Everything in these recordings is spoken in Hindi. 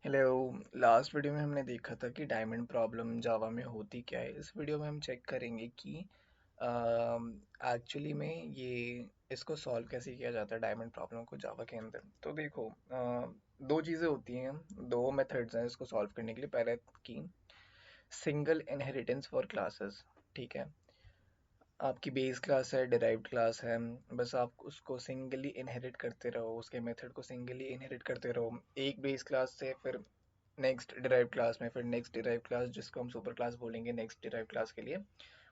हेलो। लास्ट वीडियो में हमने देखा था कि डायमंड प्रॉब्लम जावा में होती क्या है। इस वीडियो में हम चेक करेंगे कि एक्चुअली में ये इसको सॉल्व कैसे किया जाता है डायमंड प्रॉब्लम को जावा के अंदर। तो देखो, दो चीज़ें होती हैं, दो मेथड्स हैं इसको सॉल्व करने के लिए। पहले की सिंगल इनहेरिटेंस फॉर क्लासेस। ठीक है, आपकी बेस क्लास है, डिराइव्ड क्लास है, बस आप उसको सिंगली इनहेरिट करते रहो, उसके मेथड को सिंगली इनहेरिट करते रहो एक बेस क्लास से, फिर नेक्स्ट डिराइव क्लास में, फिर नेक्स्ट डिराइव क्लास जिसको हम सुपर क्लास बोलेंगे नेक्स्ट डिराइव क्लास के लिए,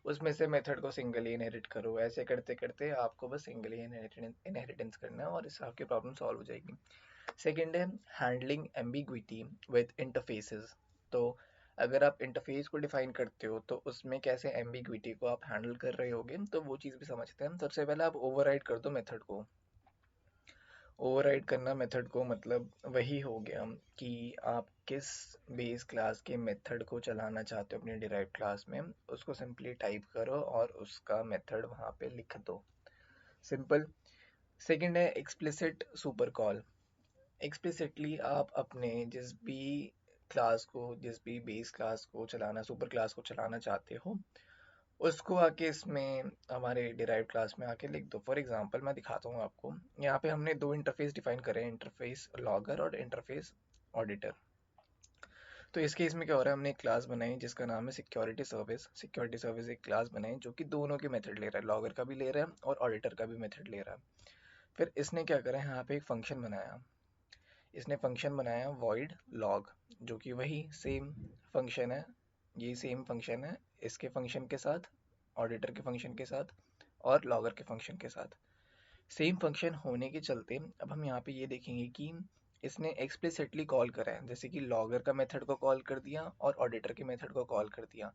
उसमें से मेथड को सिंगली इनहेरिट करो। ऐसे करते करते आपको बस सिंगली इनहेरिटेंस करना है और इससे आपकी प्रॉब्लम सॉल्व हो जाएगी। सेकेंड है हैंडलिंग एम्बिग्विटी विद इंटरफेसेस। तो अगर आप इंटरफेस को डिफाइन करते हो तो उसमें कैसे एम्बिग्विटी को आप हैंडल कर रहे होगे, तो वो चीज़ भी समझते हैं। सबसे पहले आप ओवरराइड कर दो मेथड को। ओवरराइड करना मेथड को मतलब वही हो गया कि आप किस बेस क्लास के मेथड को चलाना चाहते हो अपने डिराइव क्लास में, उसको सिंपली टाइप करो और उसका मेथड वहाँ पे लिख दो। सिंपल। सेकंड है एक्सप्लिसिट सुपर कॉल। एक्सप्लिसिटली आप अपने जिस भी क्लास को, जिस भी बेस क्लास को चलाना, सुपर क्लास को चलाना चाहते हो, उसको आके इसमें हमारे डिराइव्ड क्लास में आके लिख दो। फॉर एग्जांपल मैं दिखाता हूँ आपको। यहाँ पे हमने दो इंटरफेस डिफाइन करे हैं, इंटरफेस लॉगर और इंटरफेस ऑडिटर। तो इस केस में क्या हो रहा है, हमने एक क्लास बनाई जिसका नाम है सिक्योरिटी सर्विस। सिक्योरिटी सर्विस एक क्लास बनाई जो कि दोनों के मेथड ले रहा है, लॉगर का भी ले रहा है और ऑडिटर का भी मेथड ले रहा है। फिर इसने क्या करा है, यहाँ पे एक फंक्शन बनाया। इसने फंक्शन बनाया void log, जो कि वही सेम फंक्शन है। ये सेम फंक्शन है इसके फंक्शन के साथ, ऑडिटर के फंक्शन के साथ और लॉगर के फंक्शन के साथ। सेम फंक्शन होने के चलते अब हम यहाँ पे ये देखेंगे कि इसने एक्सप्लिसिटली कॉल करा है, जैसे कि लॉगर का मेथड को कॉल कर दिया और ऑडिटर के मेथड को कॉल कर दिया।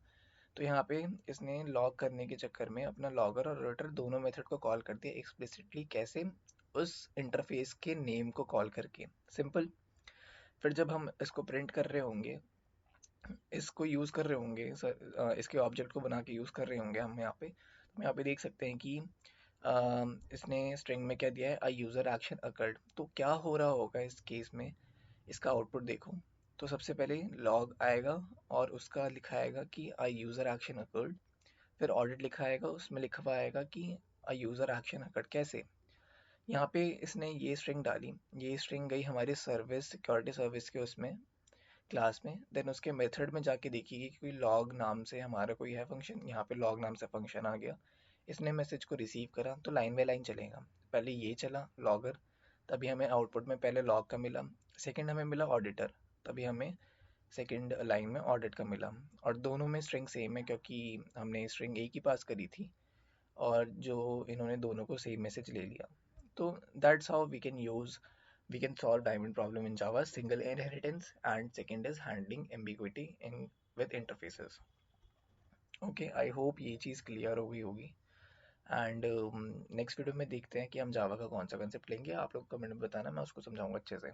तो यहाँ पे इसने लॉग करने के चक्कर में अपना लॉगर और ऑडिटर दोनों मेथड को कॉल कर दिया एक्सप्लिसिटली। कैसे? उस इंटरफेस के नेम को कॉल करके। सिंपल। फिर जब हम इसको प्रिंट कर रहे होंगे, इसको यूज़ कर रहे होंगे सर, इसके ऑब्जेक्ट को बना के यूज़ कर रहे होंगे हम यहाँ पे देख सकते हैं कि इसने स्ट्रिंग में क्या दिया है, अ यूज़र एक्शन अकर्ड। तो क्या हो रहा होगा इस केस में, इसका आउटपुट देखो। तो सबसे पहले लॉग आएगा और उसका लिखा आएगा कि अ यूज़र एक्शन अकर्ड। फिर ऑडिट लिखा आएगा, उसमें लिखा हुआ आएगा कि अ यूज़र एक्शन अकर्ड। कैसे? यहाँ पे इसने ये स्ट्रिंग डाली, ये स्ट्रिंग गई हमारी सर्विस, सिक्योरिटी सर्विस के उसमें क्लास में। देन उसके मेथड में जाके देखिए कि कोई लॉग नाम से हमारा कोई है फंक्शन, यहाँ पे लॉग नाम से फंक्शन आ गया। इसने मैसेज को रिसीव करा तो लाइन बाय लाइन चलेगा। पहले ये चला लॉगर, तभी हमें आउटपुट में पहले लॉग का मिला। सेकंड हमें मिला ऑडिटर, तभी हमें सेकंड लाइन में ऑडिट का मिला। और दोनों में स्ट्रिंग सेम है क्योंकि हमने स्ट्रिंग एक ही पास करी थी और जो इन्होंने दोनों को सेम मैसेज ले लिया। तो that's how we can solve diamond problem in Java. Single inheritance and second is handling ambiguity in with interfaces. Okay, I hope ये चीज़ क्लियर हो गई होगी। एंड नेक्स्ट वीडियो में देखते हैं कि हम जावा का कौन सा कंसेप्ट लेंगे। आप लोग कमेंट में बताना, मैं उसको समझाऊंगा अच्छे से।